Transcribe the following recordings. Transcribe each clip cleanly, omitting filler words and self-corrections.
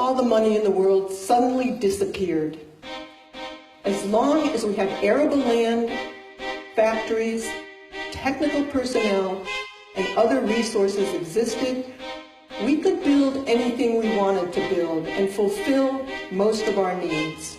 all the money in the world suddenly disappeared. As long as we have arable land, factories, technical personnel, and other resources existed, we could build anything we wanted to build and fulfill most of our needs.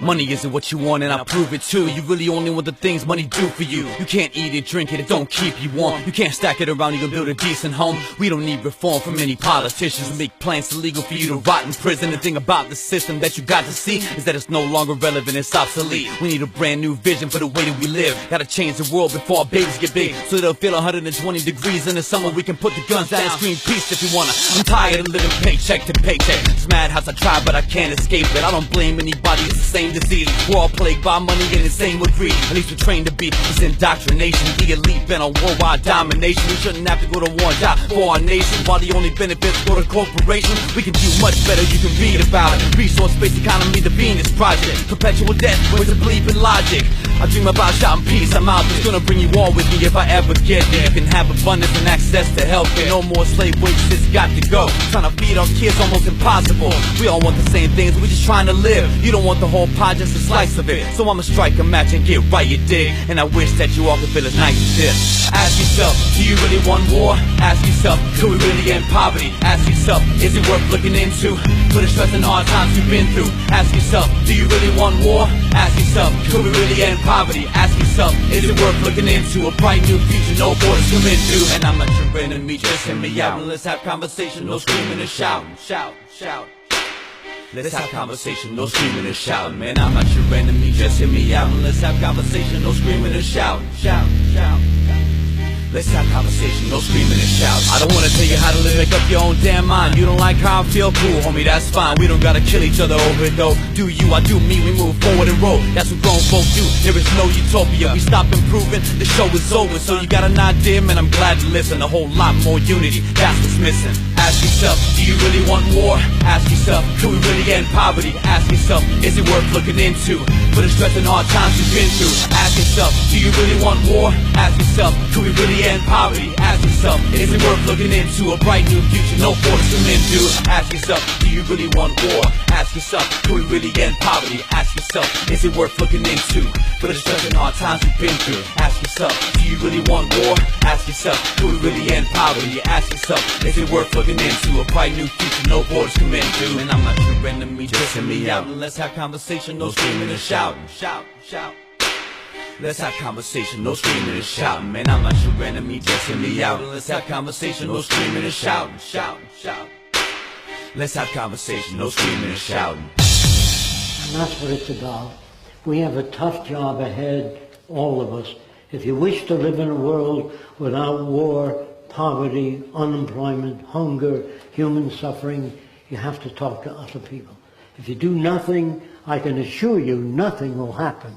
Money isn't what you want, and I prove it too. You really only want the things money do for you. You can't eat it, drink it, it don't keep you warm. You can't stack it around, you can build a decent home. We don't need reform from any politicians who make plans illegal for you to rot in prison. The thing about the system that you got to see is that it's no longer relevant, it's obsolete. We need a brand new vision for the way that we live. Gotta change the world before our babies get big, so they'll feel 120 degrees in the summer. We can put the guns down and scream peace if you wanna. I'm tired of living paycheck to paycheck. It's madhouse, I try but I can't escape it. I don't blame anybody, it's the same disease. We're all plagued by money and insane with greed. At least we're trained to be. It's indoctrination. The elite bent on worldwide domination. We shouldn't have to go to war and die for our nation, while the only benefits go to corporations. We can do much better, you can read about it. Resource-based economy, the Venus Project. Perpetual debt, where's the belief in logic? I dream about shouting peace, I'm out there. Gonna bring you all with me if I ever get there. You can have abundance and access to healthcare. No more slave wages, it's got to go. Trying to feed our kids, almost impossible. We all want the same things, we're just trying to live. You don't want the whole pie, just a slice of it. So I'ma strike a match and get right, you dig. And I wish that you all could feel as nice as this. Ask yourself, do you really want war? Ask yourself, could we really end poverty? Ask yourself, is it worth looking into? For the stress and hard times you've been through. Ask yourself, do you really want war? Ask yourself, could we really end poverty? Ask yourself, is it worth looking into? A bright new future, no borders come into. And I'm not your enemy, just hear me out and let's have conversation, no screaming and shouting. Shout, shout. Let's have conversation, no screaming and shouting. Man, I'm not your enemy, just hear me out and let's have conversation, no screaming and shouting. Shout, shout. Let's have conversation, no screaming and shouting. I don't wanna tell you how to live, make up your own damn mind. You don't like how I feel, cool, homie, that's fine. We don't gotta kill each other over it though. Do you, I do me, we move forward and roll. That's what grown folk do, there is no utopia. We stop improving, the show is over. So you got an idea, man, I'm glad to listen. A whole lot more unity, that's what's missing. Ask yourself, do you really want war? Ask yourself, could we really end poverty? Ask yourself, is it worth looking into? For the stress and hard times you've been through. Ask yourself, do you really want war? Ask yourself, could we really end poverty? Ask yourself, is it worth looking into? A bright new future, no borders come into. Ask yourself, do you really want war? Ask yourself, could we really end poverty? Ask yourself, is it worth looking into? For the stress and hard times you've been through. Ask yourself, do you really want war? Ask yourself, could we really end poverty? Ask yourself, is it worth looking into? A bright new future, no borders come into. And I'm not your enemy, just hear me out and let's have conversation, no screaming and shouting. Shout, shout. Let's have conversation, no screaming and shouting. Man, I'm not your enemy, just hear me out and let's have conversation, no screaming and shouting. Shout, shout. Let's have conversation, no screaming and shouting. And that's what it's about. We have a tough job ahead, all of us. If you wish to live in a world without war, poverty, unemployment, hunger, human suffering, you have to talk to other people. If you do nothing, I can assure you nothing will happen.